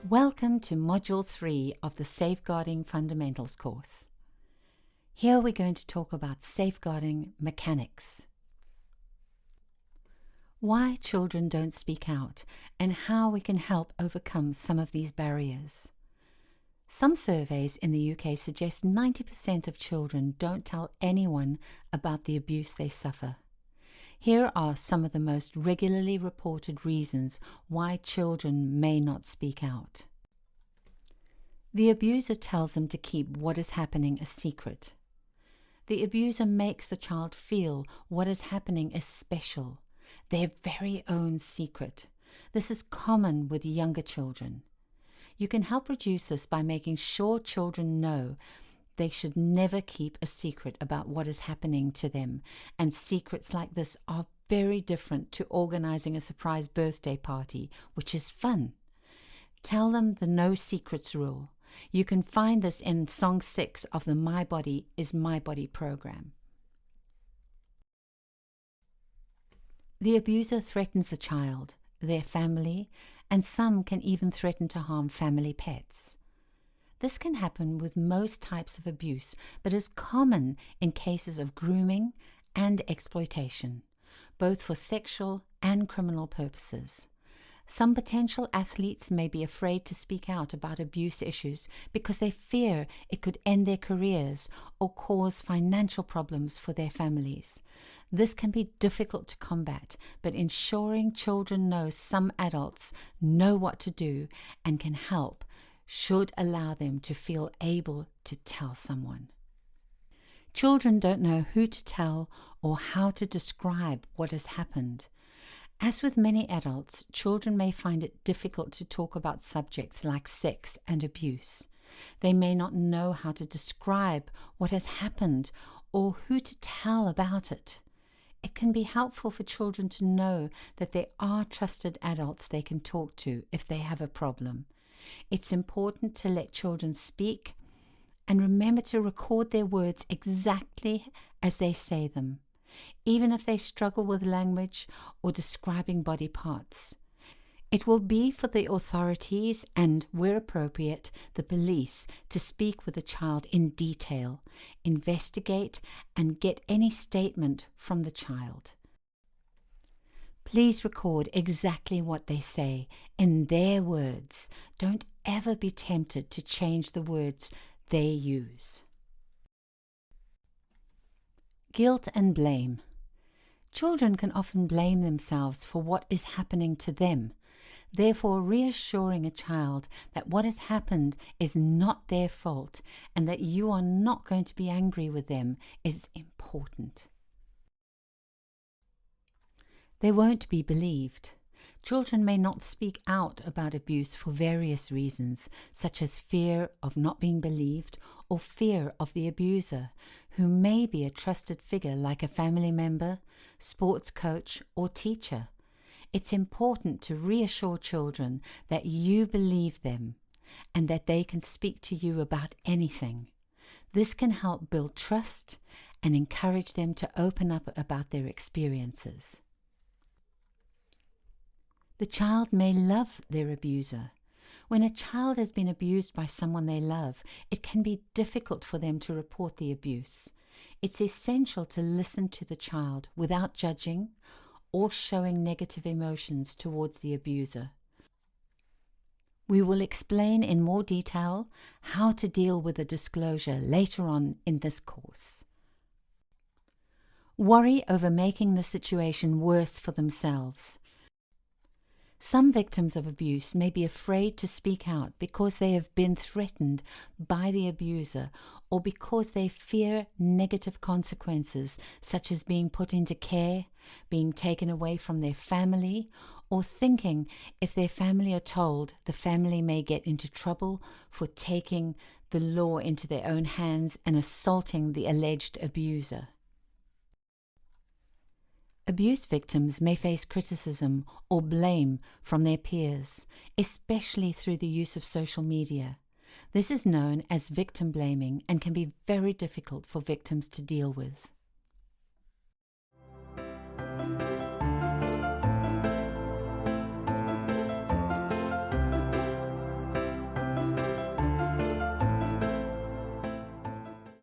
Welcome to Module 3 of the Safeguarding Fundamentals course. Here we're going to talk about safeguarding mechanics. Why children don't speak out and how we can help overcome some of these barriers. Some surveys in the UK suggest 90% of children don't tell anyone about the abuse they suffer. Here are some of the most regularly reported reasons why children may not speak out. The abuser tells them to keep what is happening a secret. The abuser makes the child feel what is happening is special, their very own secret. This is common with younger children. You can help reduce this by making sure children know they should never keep a secret about what is happening to them, and secrets like this are very different to organizing a surprise birthday party, which is fun. Tell them the no secrets rule. You can find this in Song 6 of the My Body is My Body program. The abuser threatens the child, their family, and some can even threaten to harm family pets. This can happen with most types of abuse, but is common in cases of grooming and exploitation, both for sexual and criminal purposes. Some potential athletes may be afraid to speak out about abuse issues because they fear it could end their careers or cause financial problems for their families. This can be difficult to combat, but ensuring children know some adults know what to do and can help should allow them to feel able to tell someone. Children don't know who to tell or how to describe what has happened. As with many adults, children may find it difficult to talk about subjects like sex and abuse. They may not know how to describe what has happened or who to tell about it. It can be helpful for children to know that there are trusted adults they can talk to if they have a problem. It's important to let children speak and remember to record their words exactly as they say them, even if they struggle with language or describing body parts. It will be for the authorities and, where appropriate, the police to speak with the child in detail, investigate, and get any statement from the child. Please record exactly what they say in their words. Don't ever be tempted to change the words they use. Guilt and blame. Children can often blame themselves for what is happening to them. Therefore, reassuring a child that what has happened is not their fault and that you are not going to be angry with them is important. They won't be believed. Children may not speak out about abuse for various reasons, such as fear of not being believed or fear of the abuser, who may be a trusted figure like a family member, sports coach, or teacher. It's important to reassure children that you believe them and that they can speak to you about anything. This can help build trust and encourage them to open up about their experiences. The child may love their abuser. When a child has been abused by someone they love, it can be difficult for them to report the abuse. It's essential to listen to the child without judging or showing negative emotions towards the abuser. We will explain in more detail how to deal with a disclosure later on in this course. Worry over making the situation worse for themselves. Some victims of abuse may be afraid to speak out because they have been threatened by the abuser or because they fear negative consequences such as being put into care, being taken away from their family, or thinking if their family are told, the family may get into trouble for taking the law into their own hands and assaulting the alleged abuser. Abuse victims may face criticism or blame from their peers, especially through the use of social media. This is known as victim blaming and can be very difficult for victims to deal with.